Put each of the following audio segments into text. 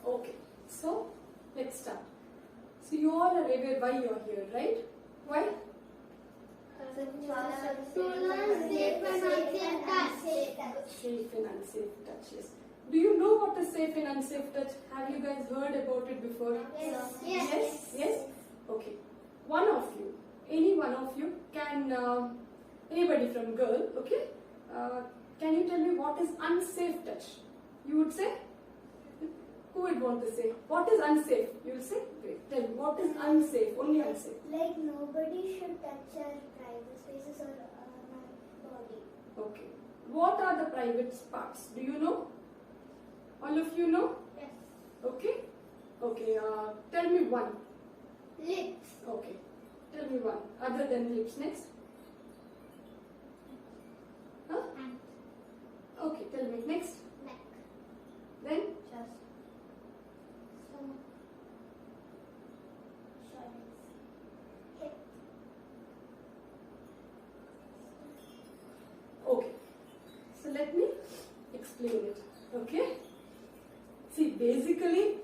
Okay, so let's start. So you all are aware why you are here, right? Why? Safe and unsafe touch, yes. Do you know what is safe and unsafe touch? Have you guys heard about it before? Yes. Yes? Okay. One of you, any one of you can, anybody from girl, okay? Can you tell me what is unsafe touch? You would say? Who would want to say? What is unsafe? You will say? Great. Tell me, what is unsafe? Only unsafe. Like nobody should touch our private spaces or my body. Okay. What are the private parts? Do you know? All of you know? Yes. Okay. Okay. Tell me one. Lips. Okay. Tell me one. Other than lips. Next. Huh? Hand. Okay. Tell me. Next. Neck. Then. Chest. Stomach. Shoulders. Hip. Okay. So let me explain it. Okay. See, basically,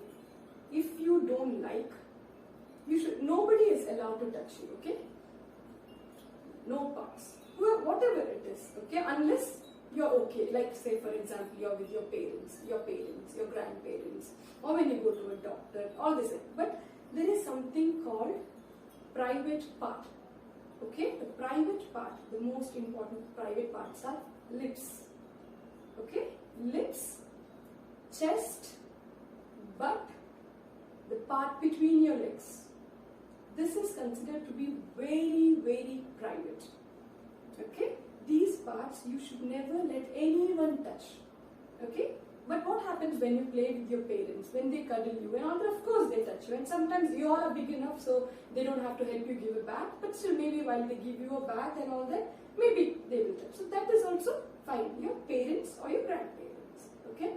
if you don't like, you should. Nobody is allowed to touch you. Okay. No parts. Whatever it is. Okay. Unless you're okay. Like say for example, you're with your parents, your grandparents, or when you go to a doctor. All this. But there is something called private part. Okay. The private part. The most important private parts are lips. Okay. Lips, chest, butt, the part between your legs. This is considered to be very, very private. Okay? These parts you should never let anyone touch. Okay? But what happens when you play with your parents? When they cuddle you and all that, of course they touch you. And sometimes you all are big enough so they don't have to help you give a bath. But still maybe while they give you a bath and all that, maybe they will touch. So that is also fine. Your parents or your grandparents. Okay?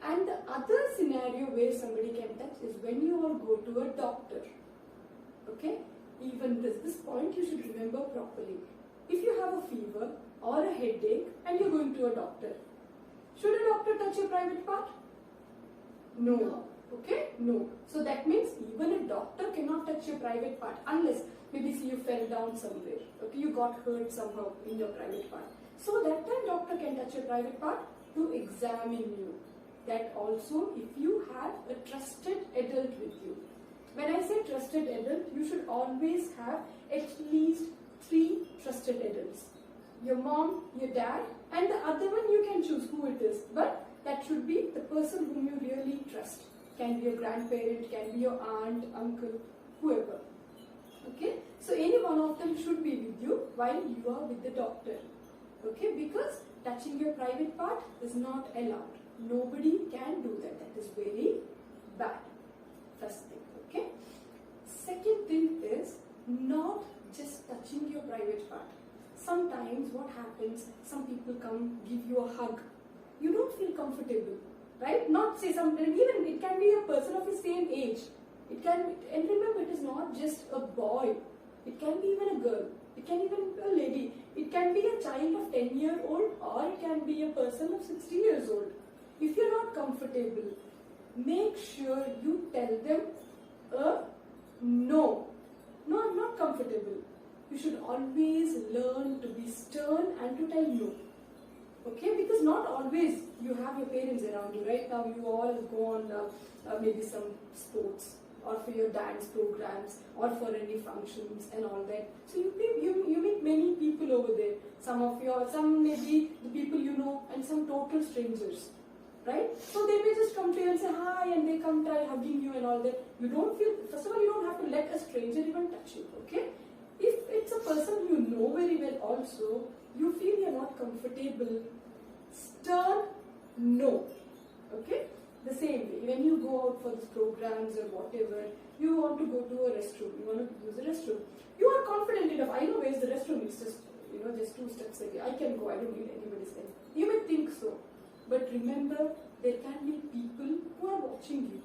And the other scenario where somebody can touch is when you all go to a doctor. Okay? Even this point you should remember properly. If you have a fever or a headache and you're going to a doctor, should a doctor touch your private part? No. Okay? No. So that means even a doctor cannot touch your private part unless maybe see you fell down somewhere. Okay? You got hurt somehow in your private part. So that time doctor can touch your private part to examine you. That also if you have a trusted adult with you. When I say trusted adult, you should always have at least 3 trusted adults. Your mom, your dad, and the other one you can choose who it is. But that should be the person whom you really trust. Can be your grandparent, can be your aunt, uncle, whoever. Okay? So any one of them should be with you while you are with the doctor. Okay? Because touching your private part is not allowed. Nobody can do that. That is very bad. First thing. Okay? Second thing is not just touching your private part. Sometimes what happens, some people come give you a hug. You don't feel comfortable. Right? Not say something, even it can be a person of the same age. It can be, and remember it is not just a boy. It can be even a girl. It can even be a lady. It can be a child of 10-year-old or it can be a person of 60 years old. If you're not comfortable, make sure you tell them no. No, I'm not comfortable. You should always learn to be stern and to tell no. Okay, because not always you have your parents around you. Right now you all go on maybe some sports or for your dance programs or for any functions and all that. So you meet many people over there. Some may be the people you know and some total strangers. Right? So they may just come to you and say hi and they come try hugging you and all that. You don't feel, first of all you don't have to let a stranger even touch you. Okay? If it's a person you know very well also, you feel you're not comfortable, stern no. Okay? The same way, when you go out for these programs or whatever, you want to go to a restroom, you want to use a restroom. You are confident enough, I know where's the restroom, it's just, just 2 steps away. I can go, I don't need anybody's help. You may think so. But remember, there can be people who are watching you.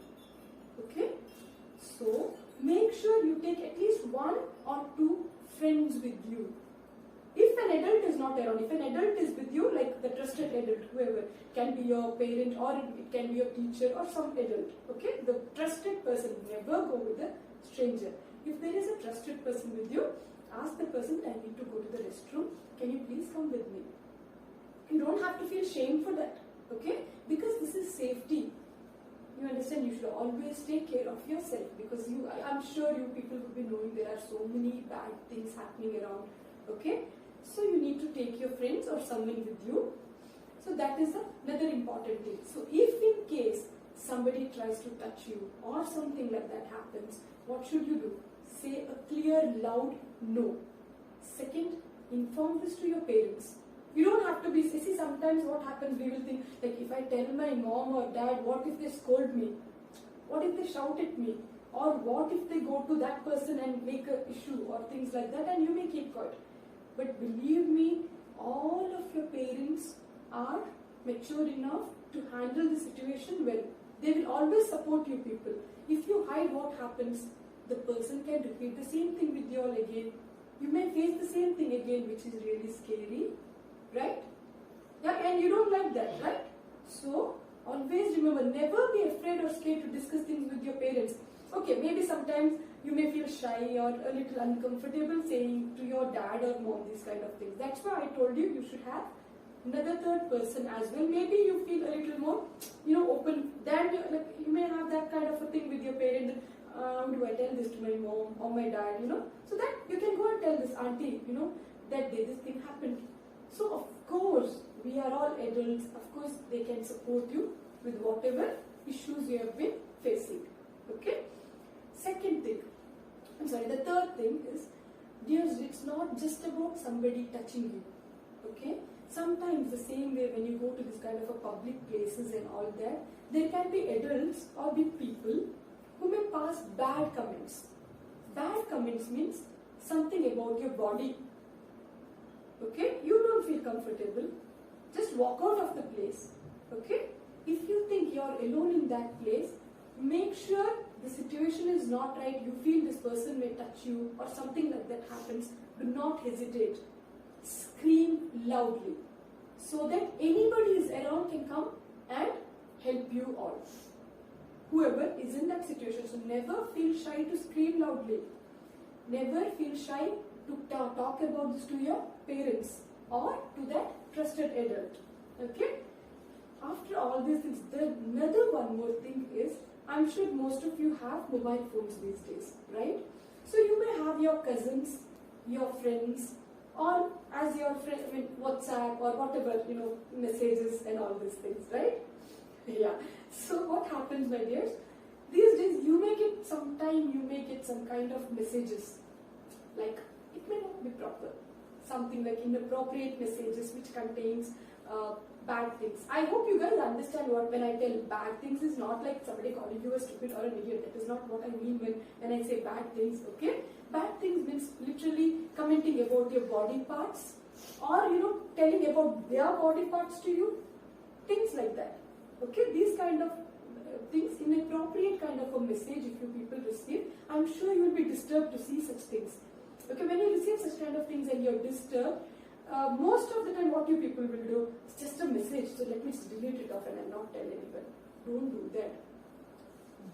Okay? So, make sure you take at least 1 or 2 friends with you. If an adult is not around, if an adult is with you, like the trusted adult, whoever, can be your parent or it can be your teacher or some adult, okay? The trusted person, never go with a stranger. If there is a trusted person with you, ask the person, I need to go to the restroom, can you please come with me? You don't have to feel shame for that, okay? Because this is safety. You understand, you should always take care of yourself, because I'm sure you people will be knowing there are so many bad things happening around, okay? So you need to take your friends or someone with you. So that is another important thing. So if in case somebody tries to touch you or something like that happens, what should you do? Say a clear, loud no. Second, inform this to your parents. You don't have to be, see, sometimes what happens, we will think, like if I tell my mom or dad, what if they scold me? What if they shout at me? Or what if they go to that person and make an issue or things like that, and you may keep quiet. But believe me, all of your parents are mature enough to handle the situation well. They will always support you people. If you hide what happens, the person can repeat the same thing with you all again. You may face the same thing again, which is really scary, right? Yeah, and you don't like that, right? So, always remember, never be afraid or scared to discuss things with your parents. Okay, maybe sometimes you may feel shy or a little uncomfortable saying to your dad or mom these kind of things. That's why I told you should have another third person as well. Maybe you feel a little more, open. Then you may have that kind of a thing with your parent. Do I tell this to my mom or my dad? So that you can go and tell this auntie, that this thing happened. So of course we are all adults. Of course they can support you with whatever issues you have been facing. Okay. The third thing is, dears, it's not just about somebody touching you. Okay. Sometimes the same way when you go to this kind of a public places and all that, there can be adults or big people who may pass bad comments. Bad comments means something about your body. Okay, you don't feel comfortable, just walk out of the place. Okay, if you think you're alone in that place, make sure the situation is not right, you feel this person may touch you or something like that happens, do not hesitate. Scream loudly so that anybody is around can come and help you all. Whoever is in that situation, so never feel shy to scream loudly. Never feel shy to talk about this to your parents or to that trusted adult. Okay? After all these things, another one more thing is, I'm sure most of you have mobile phones these days, right? So you may have your cousins, your friends, or as your friend with WhatsApp or whatever, messages and all these things, right? Yeah. So what happens, my dears? These days you may get some kind of messages, like it may not be proper, something like inappropriate messages which contains bad things. I hope you guys understand what when I tell bad things is not like somebody calling you a stupid or an idiot. That is not what I mean when I say bad things, okay? Bad things means literally commenting about your body parts or telling about their body parts to you, things like that. Okay, these kind of things, inappropriate kind of a message if you people receive, I'm sure you will be disturbed to see such things. Okay, when you receive such kind of things and you're disturbed, most of the time what you people will do, it's just a message, so let me just delete it off and I'll not tell anyone. Don't do that.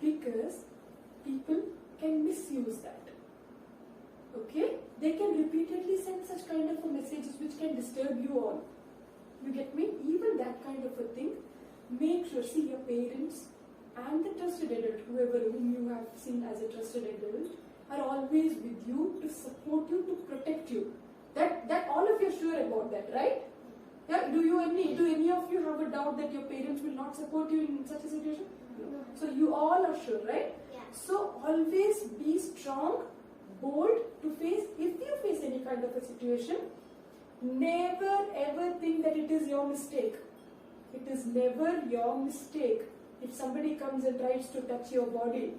Because people can misuse that. Okay? They can repeatedly send such kind of a messages which can disturb you all. You get me? Even that kind of a thing. Make sure, see, your parents and the trusted adult, whoever whom you have seen as a trusted adult, are always with you to support you, to protect you. That all of you are sure about that, right? Yeah. Do any of you have a doubt that your parents will not support you in such a situation? No. So you all are sure, right? Yeah. So always be strong, bold to face. If you face any kind of a situation, never ever think that it is your mistake. It is never your mistake. If somebody comes and tries to touch your body,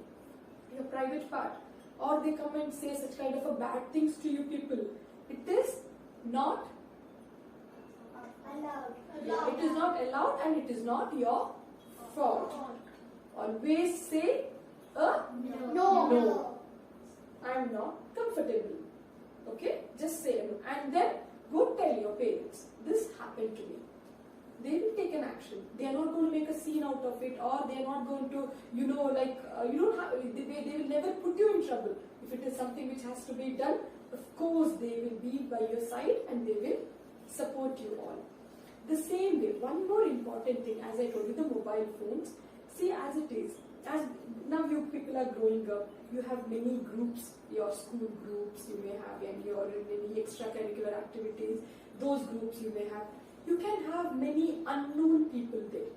your private part, or they come and say such kind of a bad things to you people, it is not allowed. Yeah, it is not allowed and it is not your fault. Always say a no. I am not comfortable. Okay, just say no. And then Go tell your parents, this happened to me. They will take an action. They are not going to make a scene out of it, or they are not going to, you don't have, they will never put you in trouble. If it is something which has to be done, of course they will be by your side and they will support you all. The same way, one more important thing, as I told you, the mobile phones. See, as it is, as now you people are growing up, you have many groups, your school groups you may have, and your many extracurricular activities, those groups you may have. You can have many unknown people there,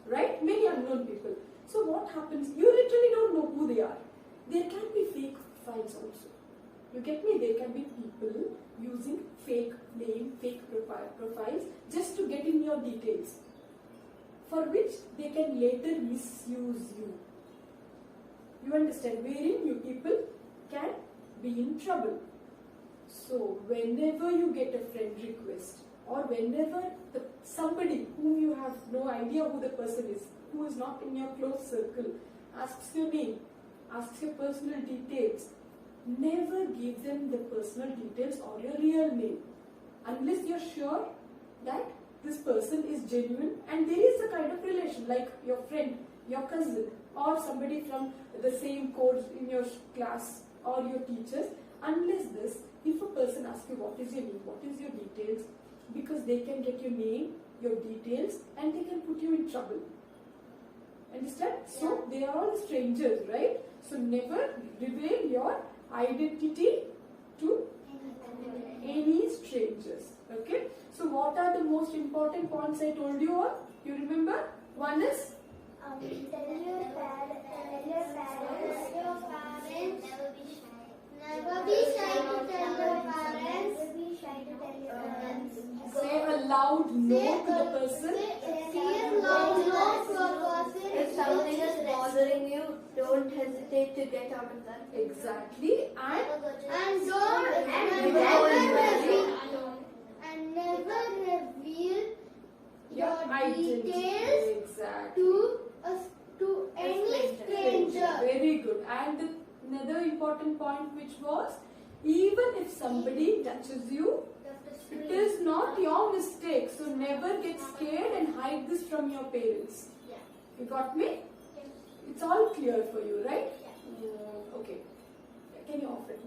right? Many unknown people. So what happens? You literally don't know who they are. There can be fake profiles also. You get me? There can be people using fake name, fake profiles just to get in your details, for which they can later misuse you. You understand? Wherein you people can be in trouble. So whenever you get a friend request, or whenever somebody whom you have no idea who the person is, who is not in your close circle, asks your name, asks your personal details, never give them the personal details or your real name unless you're sure that this person is genuine and there is a kind of relation, like your friend, your cousin, or somebody from the same course in your class, or your teachers. Unless this, if a person asks you what is your name, what is your details, because they can get your name, your details, and they can put you in trouble. Understand? So they are all strangers, right? So never reveal your identity to any strangers. Okay? So what are the most important points I told you all? You remember? One is Tell your parents. Never be shy to tell your parents. Never be shy to tell your parents. say a loud no to the person. Say a loud no to a person. If something is bothering you, don't hesitate to get out of that. Exactly. And never reveal your identity. details Exactly. to any stranger. Very good. And another important point, which was, even if somebody touches you, it is not your mistake. So never get scared and hide this from your parents. Yeah. You got me? Yes. It's all clear for you, right? Yeah. Okay. Can you off it?